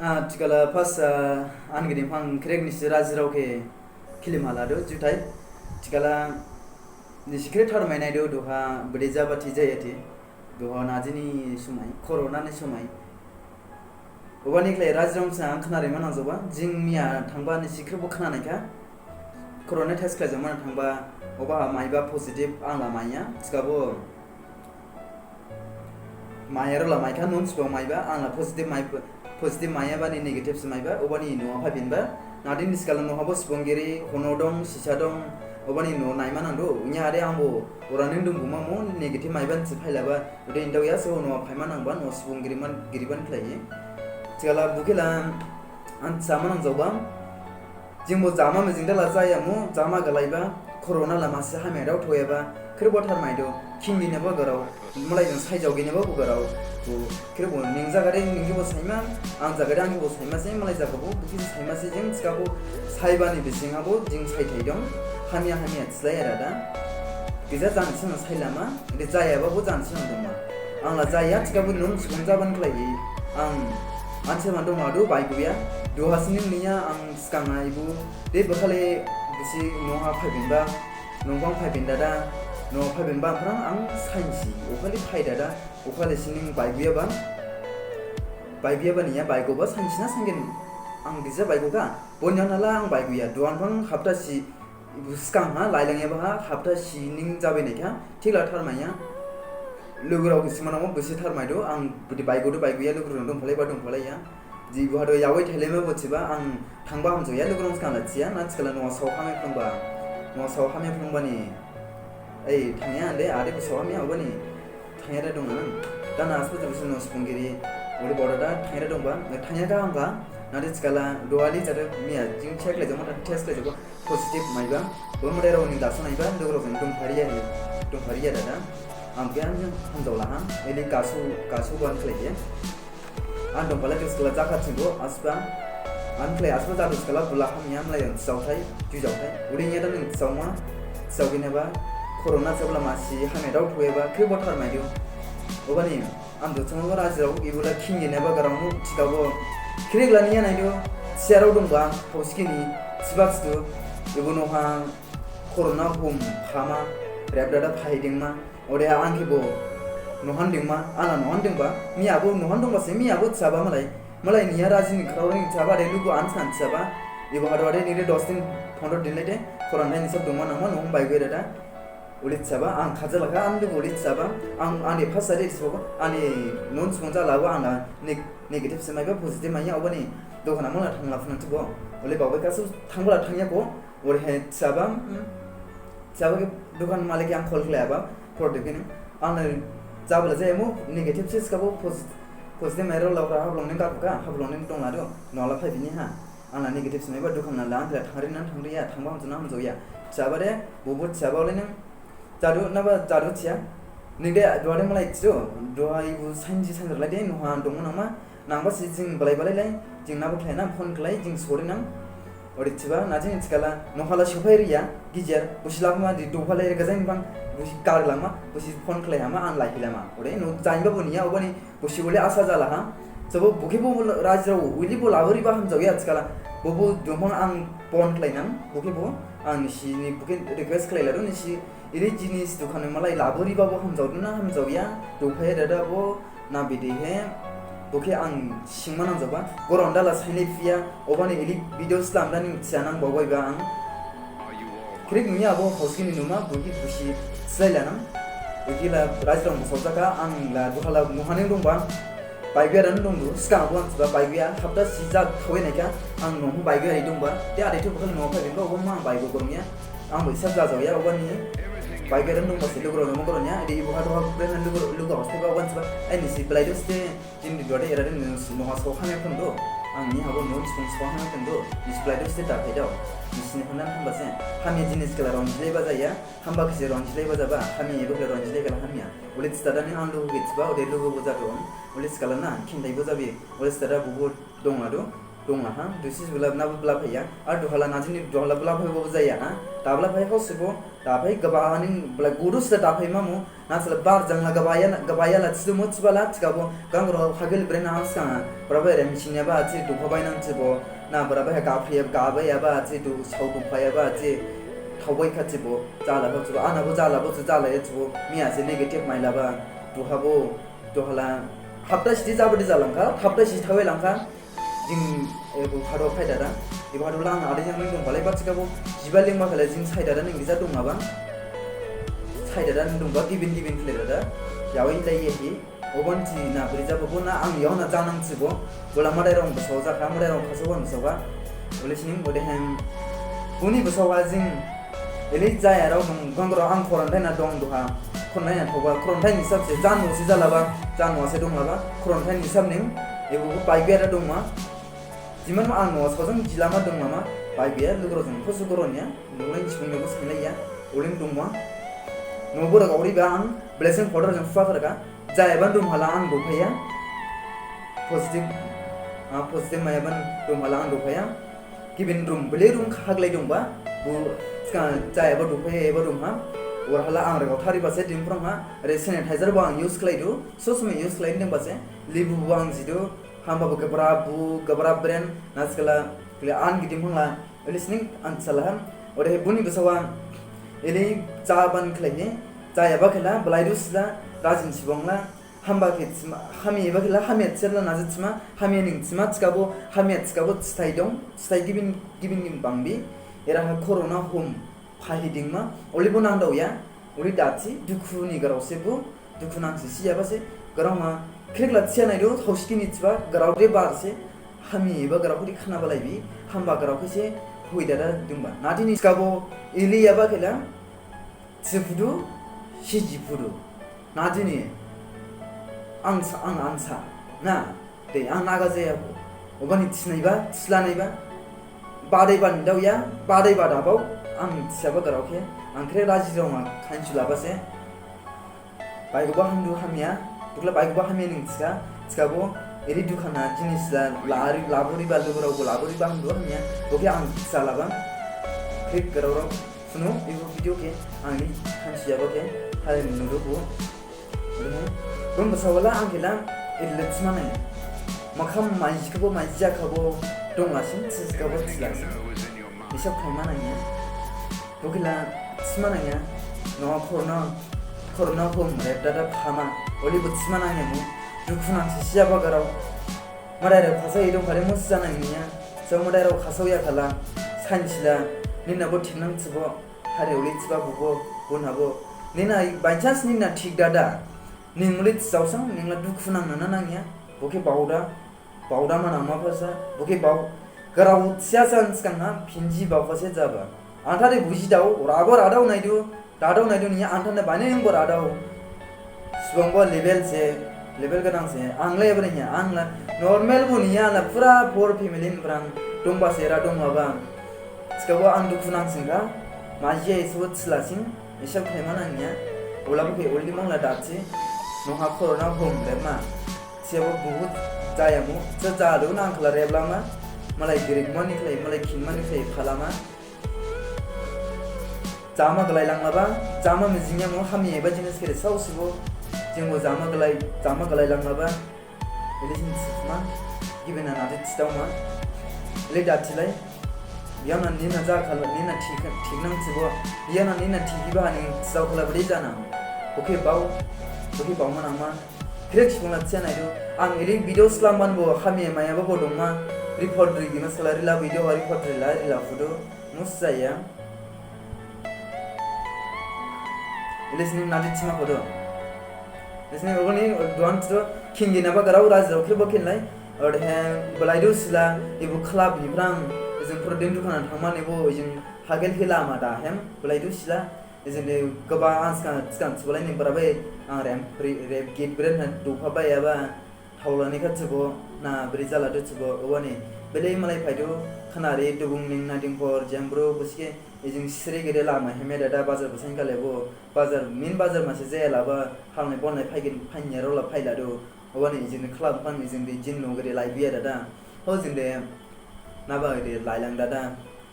Tikala pas angin pang krek ni sirazirau ke kilim halado jutai tikala ni sikret har mainai do doha bedeja bati jayati doha najini sumai corona ni sumai obani klai rajram sa khnare mana zoba jingmiya thangba ni sikret bo khana naika corona test klai jama thangba oba maiba positive angla maiya tikabo maiaro la maika non sbo maiba angla positive maya ba ni negative semaiba obani no habinba nadin diskala no habo spongeri honodong sisadong obani no naima nando nya ade ambo oranin dum buma mo negative maiban sifaila ba ode indau ya so no phaima nangba no spongeri man giriban khlai tigala bukela an saman jawba jingbo jama me jingda la jaya mo jama galaiba corona lama se hamedau thoyaba khirbothar maido khingni neba garau mulai jang saijau gene ba garau to kirbo ningja gare ningi bo saima ang jagare angi bo saima se mulai jagabo buki saima se jing skabo saibani bisinga bo jing saitai dong hamia tslaya rada giza jansin sailama ide jaya ba bo jansin dongma ang la jaya tikabo nun sunja ban klai ang anse mando madu baiguya do hasinin niya ang skanga ibu de bakale bisi noha phabinba nongwang phabinda da no phabinba prang ang sainsi okali phaida da okali sining baiguya ba niya baigo ba sansina sangen ang dija baigo ga bonya nala ang baiguya duan bang hapta si skang ha lailang ba hapta sining jabe ne kya thila tharmaya lugurau kisimana mo bisi tharmaido ang budi baigo do baiguya lugurau dong phalai ya ji buhado yawai theleme bochiba ang thangba hamjo ya lugurau skala chia na skala no sawhame phangba ni ei thangya ande ade ko sawami abani thangya da dong dana aspo jabse no spongeri ori borada thangya dongba thangya ga anga nade skala doali jare miya jing check le jama test le jago positive maiba bomre ro ni dasona iba lugurau dong phariya dada ampian hamjola han eli kasu ban khle an dong pala skala jaka chingbo aspa an khle aspa jadu skala bula ham yam la yang sauthai ju jauthai uri nya dan sauma saugine ba corona sabla masi hamedau thoeba kribothar maidio obani am do changwa rajrau ibula khingye neba garamu tikabo kriglani ya naidio siarau dongba hoskini sibakstu ibuno ha corona hum hama rabdada phaidingma ore angibo nohandingma ana nohandingba miabo nohandongba se miabo chaba malai niya rajini khrawring chaba de lugu ansan chaba ibo hadwade ni de 10 din 15 din lete corona ni sab dongma nangma nong baigwera ulit chaba ang khajalaga ang lugu ulit chaba ang ani phasari soba ani non sunja lawa ana negative semaiba positive maya obani dokana mala thangla phuntibo ole babai kasu thangla thangya ko ore he chaba ke dokan maliki ang khol khlaba product ni ana jabla jemo negative ches kabo positive mero laura hablong ning ka hablong ning tong lado nola phai bini ha ana negative semaiba dokan na lang thangriya thangba hamjuna hamjoya chabare bobot chabale ning jadu cia ningde doade malai chiro doai bu sanji sanrla de noha dong nama nangba si jing balai lai jing nabu khlaina phone khlai jing sori nang ori chiba najing chikala nohala shophairiya gijer busilama di dophalai gajain bang busi kar lama busi phone khlai hama an lai hilama ore no jainba buniya obani busi bole asa jala ha jabo bukibo rajrau wili bo labori ba ham jawiya chikala bobo domang ang phone khlai nang bukibo ang si ni bukin request khlai laro ni si iri jinis dukan malai labori babo hamjauya dophaya dada bo na bidehe boke ang singmanang jaba goronda la saile fia obani eli video slam dani chanang bawai ba ang krik miya bo hoskini numa bogi bushi sailanam egila rajram sojaka ang la duhala muhaning dongba baigya ran dongdu ska bo ba baigya hapta sija thowe neka ang no baigya ri dongba te ade thu bokal no pha bin ba ma baigo gormya ang bo sabja jawya obani baigya ran dongba se lugro no gornya ide ibu hado ben lugro hoste ba wan ba ai si blaido ste jin dode eraden no haso khame phundo ang ni habo no spons ko khame phundo is blaido ste ta pedo isni hanan hamba se hami jinis kala ron jile ba ya hamba kise ron jile ba ba hami ibu ron jile kala hamya ulit stada ni ang lugu gits ba ode lugu boja ron ulit kala na kindai boja bi ulit stada bubu dong ado dong lah ha dusis belab na belab ya ar duhala najini duhala belab ho jaya na tabla phai ho sibo ta phai gaba ning belak gurus ta phai mamu na sala bar jang la gabaya la tsimu tsbala tskabo gangro hagel brena haska prabe rem chinya ba chi du phabai nang tsibo na prabe ga phia ga ba ya ba chi du chau du phai ba chi thawai kha tsibo jala ho tsibo ana bo jala ya tsibo miya se negative mai la ba du habo duhala hapta sidi jabadi jalangka hapta sidi thawai langka jing ebo haro faidara ebo haro lang ade jang dong balai batsikabo jibaling ma khala jing saidara ning gisa dong aba saidara dong ba gibin khlera yawi lai hi obonti na brija bo na ang yona janang tsibo bola madai rong bo soja kha madai rong khaso wan soga bole sining bode hem buni bo soga jing ele jaya rong gangro ang khoran na dong duha khonai na thoba khoronthai ni sabse janu si jalaba janu ase dong laba khoronthai ni sabning ebo paigera dong ma jiman ma ang no sojang jilama dong mama paigera lugro jong khosu goronya nolai chungno bos khilaya uling dong ma nobora gauri ba ang blessing order jong fa farga jaya ban dong hala ang bofaya positive ma ban dong hala ang bofaya kibin room bele room khaglai dong ba bu ska jaya ba dofaya eba dong ha और हला आंग रगाव थारी बासे दिमफ्रम हा रे sanitiser बो आं use खालायदो ससमे use खालायदों बासे लिबु बो आं जिदो हामबाबो गबरा ब्रेन नासकला क्ले आन गिदिम हंला लिसनिंग आनसला हम और हे बुनी बसवा एले जाबान खलायने जायाबा खला ब्लाइदुसला राजिन सिबंला हामबा खेत्समा हामि एबा खला हामिया सेरला नाजत्समा हामिया निंगत्समा तकाबो हामिया तकाबो स्टाइ दं स्टाइ गिबिन बांबि एरा कोरोना होम फाहिदिंमा ओलिबो नांदाव या ओलि दाथि दुखुनि गरावसेबो दुखु नांसि सियाबासे गरावमा खेगला थिया नायदो हौसकिनि थिबा गराव दे बारसे हामि एबा गरावखि खानाबालायबि हामबा गरावखिसे हुइदारा दुंबा नादिनि स्काबो इलियाबा खेला सिफुदु सिजिफुदु नादिनि आंसा ना दे आं नागा जायाबो अबानि थिनायबा थिलानायबा बादैबा दावया बादैबा दाबाव आं सियाबा गरावखे आं ख्रे राजि दंमा खानसु लाबासे बायगोबा हामदु हामिया दुखला बायगोबा हामिया निंसिका सिकाबो एरि दुखाना जिनिसला लाबोरि बा लोगरावबो लाबोरि बा हामदु हामिया ओके आं सालाबा ख्रे गरावराव सुनो इबो भिडियो के आंनि खानसियाबाके हाय नुरुबो दम बसावला आं खेला इललेट्समा नाय मखाम माइजिखबो माइजियाखबो दंलासिन सिसकाबो थिलासिन बिसब खायमा नायया Bukila semananya, no corona home dada kama, olibut semananya mu, dukunan siapa garau, madara pasai hidung kali musananya, so madara kasau ya kala, sansila, nina botin nang tibo, hari ulit tiba bubo, bunabo, nina by chance nina tik dada, ning ulit sausang, ningla dukunan nananya, buke bauda mana mapasa, buke bau, garau siasan skanga, pinji bau pase jaba. Antara bujidau, rago radau naidu ni antara banyak yang beradau. Sebangga level kadang se, angla ya berenya, angla normal pun ya la pura poor family berang, domba sera domba bang. Sekarang ang dukunang singga, majia isut selasing, isap kemana niya, ulang ke ulim mang ladatsi, noha corona home lemma, siapa buhut jayamu, sejalu nang kelar reblama, malai girik mani kelai, malai kin mani kelai kalama. Jama galai langlaba, jama mizinya mo hami eba jenis kere sausibo, jengbo jama galai langlaba, elisin sifma, gibena nade tstauma, le datilai, yana nina za kala nina tiknang sibo, yana nina tikiba ni tsau kala beri jana, oke bau mana ma, kirek shunga tsiana itu, ang eli video selaman bo hami ema ya bo dongma, report ri gina salari la video report ri la foto, musaya. Listening nadit cima kodo. Listening ogoni doan to king gina ba garau raz rokle bokin lai और है बलाइदो सिला इबो club निफ्रां जों प्रदेन दुखाना थांमान इबो जों हागेल खेला मादा हेम बलाइदो सिला जों गोबा आंसका स्कान सलाय नि बराबै आं रेप गेट ब्रेन दोफा बायाबा थावलानि खाथिबो ना ब्रिजाला दचबो ओवानि बेले मलाई फाइदो खानारि दुबुं निं नादिं पर जेमब्रो बसके जों सिरे गेदे लामा हेमे दादा बाजार बसाइन गालेबो बाजार मेन बाजार मासे जायालाबा हालनाय बननाय फाइगेन फाइनिया रला फाइलादो ओवानि जों क्लब फान जों दे जिन नगरे लाइबिया दादा हो जों दे नाबा ओरै लाइलां दादा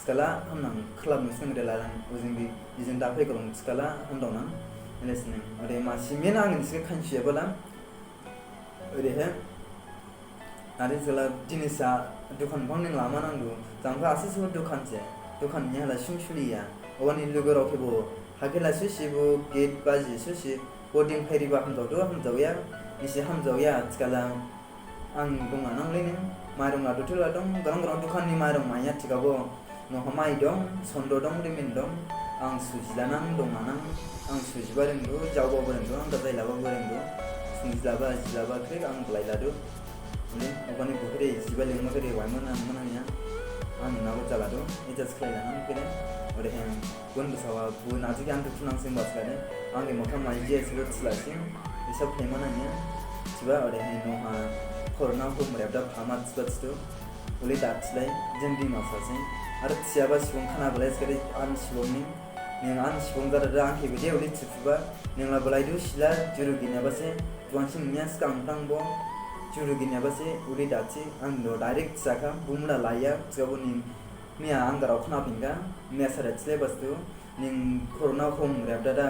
सिखाला हामनां क्लाब नोंसिना ओरै लाइलां ओजोंदि बिजों दा फैगोन सिखाला हामदावनां लेसनिं ओरै मासि मेन आं नोंसिखौ खानसियाबोला ओरैहाय आरो जेला जिनिसा दखान फांनि लामा नांगौ जांफा आसो दखानसे दखाननि हाला सुंसुलिया अवानि लोगोराव फैबो हाकेला सुसिबो गेट बाजि सुसि बोर्डिं फैरिबा हामजावया एसे हामजावया आथिखाला आं दंना नांलायनो माइरं लादोला दं गोनां दखाननि माइरं माइया थिगाबो नहा माइ दं सन्द दं रिमिन दं आं सुजिलानां दंनानां आं सुजिबा रोंगौ जावबाबो रोंगौ आं गाजायलाबाबो रोंगौ सुजिलाबा जिलाबा क्रिक आं लायलादो ओमफ्राय अबानि बुखरे जिबा लिंमाखरे वाइमोन आंमोननिया आं नाबो जालादो एजाज खालायलानां ओंखायनो ओरैहाय गुन बसावा बुन आजि आं दुखुनांसिं बासलाने आंनि मोखां माइजे एसेबो थिलासिं एसाब फेमोनानिया थिबा ओरैहाय नहा कोरोना हमरेबदा फामा थिबाथितो उले दाथिलाय जों दिमासासै आरो थियाबा सिबं खानाबलाय सगरे आन सिबंनि नों आन सिबं जादा आंखे बिदि उले थिफुबा नोंला बलायदु सिला जुरु गिनाबासे दुआनसिं निया स्कांफ्रांबो जुरु गिनाबासे उले दाथि आं डाइरेक्ट जाखा बुमला लाया थिगाबो नि मिया आंगाराव खानाफिनगा मिया साराथिलाय बस्तु निं कोरोना हमरेबदा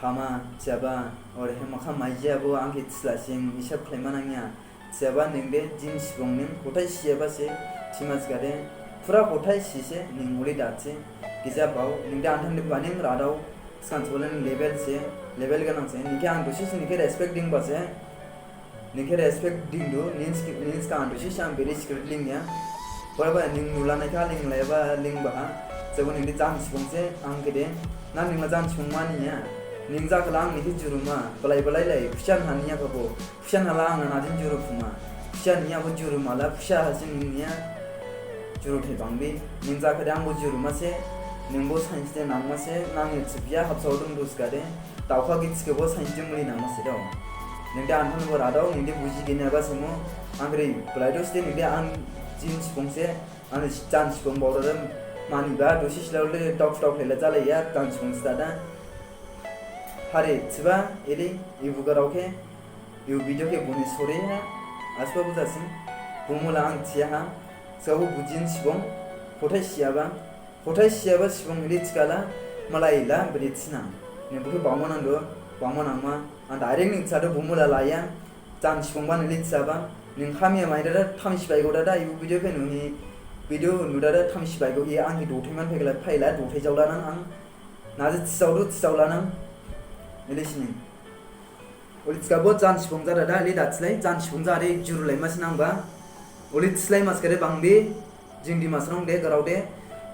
फामा थियाबा ओरैहाय मोखां माइजियाबो आंखे थिलासिं इसाब खालायमानांनिया थियाबा नोंदे जिन सिबं नों हथाय सियाबासे थिमास गादे फुरा हथाय सिसे नों उले दाथि गिजा बाव नोंदे आन्थांदे बानिं रादाव सानसबोला लेभेल गोनांसे निखे आं दसे निखे रेसपेक्ट दिंबासे निखे रेसपेक्ट दिंदु निन्स का आं दसे आं बेरे सिक्रेट लिंया बराबा निं नुलानायखा लिंलायबा लिंबा जब नोंदे जान सिबंसे आं गेदे ना निंला जान सिबं मानिया निं जाखला आं निखे जुरुमा बलाय फुसान हानिया बाबो फुसान हाला आं नादिन जुरु फुमा फुसानियाबो जुरुमाला फुसा हासिं निया जुरु थैबांबि निं जाखदे आंबो जुरुमासे नोंबो साइन्स दे नांमासे नांनि थिबिया हाबसाव दंदुस गादे दावखा गिथिखौबो साइन्स जों मुलि नांमासे दाव नोंदे आन्थानबो रादाव नोंदे बुजि गिनाबासेमो आंग्रै बलायदोस दे नोंदे आं जिन सिबंसे आं जान सिबं बावदो मानिबा दसे सिलावले दाव लेला जालाया जान सिबंसे दादा हारे थिबा एरै इबुगारावके इउ भिडिअ के बुनि सरेहा आसबा बुजासिं बुमुला आं थियाहा साबो बुजिन सिबं हथाय सियाबा सिबं एरै थिगाला मालायला बेरे थिना नोंबो बावमानांमा आं डाइरेक्ट निंसादो बुमुला लाया जान सिबंबा नोंलै थियाबा नों खामिया माइदादा थामसिबायगौ दादा इउ भिडिअ के नोंनि भिडिअ नुदादा थामसिबायगौ इ आंनि दथैमान फैला दथै जावलानां आं नाजि थिजावलानां एलेसिनि ओरै थिगाबो जान सिबं जादा एलै दाथिलाय जान सिबं जारे जुरुलाय मास नांबा ओरै थिस्लाय मास करे बांबे जोंदि मासराव दे गराव दे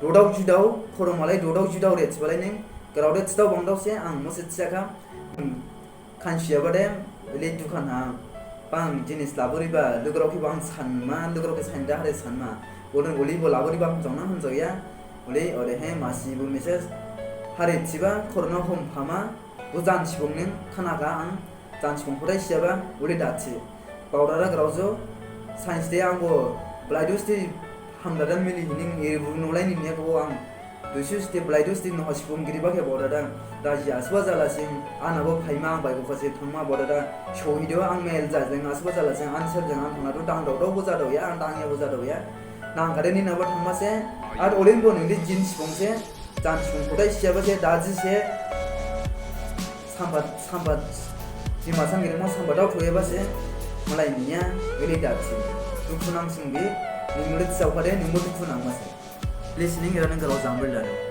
दोदाव जुदाव खरमालाय दोदाव जुदाव रे थिबालाय नों गराव दे थिदाव बांदावसे आं मसे थियाखा खानसियाबा दे एलै दुखानहा बां जिनिस लाबोरिबा लोगोरावखिबा आं सानमा लोगोरावखे सानदा हारे सानमा ओरै ओलिबो लाबोरिबा हमजावया ओलै ओरैहाय मासिबो मेसेज हारे थिबा कोरोना हम फामा जान सिबं नों खानागा आं जान सिबं हथाय सियाबा उले दाथि बावदारा ग्रावजो साइन्स दे आंबो ब्लाइडोस दे हामदादा मिलि हिनिं एरबु नलाय निनियाखौ आं दुसुस दे ब्लाइडोस दे नहा सिबं गिरिबाखे बावदादा दाजि आसबा जालासिं आनाबो फाइमा आं बाइगो फासे थांमा बावदादा सहिदो आं मेल जाजलें आसबा जालासिं आनसारजों आं थांनाथ' दांदावदावबो जादावया आं दांयाबो जादावया नांखादे निनाबा थांमासे आरो ओरैनोबो नोंदे जिन सिबंसे जान सिबं हथाय सियाबासे दाजिसे sambat dimasang girma sambat out webase mulai niya gede dachi dukunang singbi nimlit saukade nimut dukunang mase listening gara gara jambul daro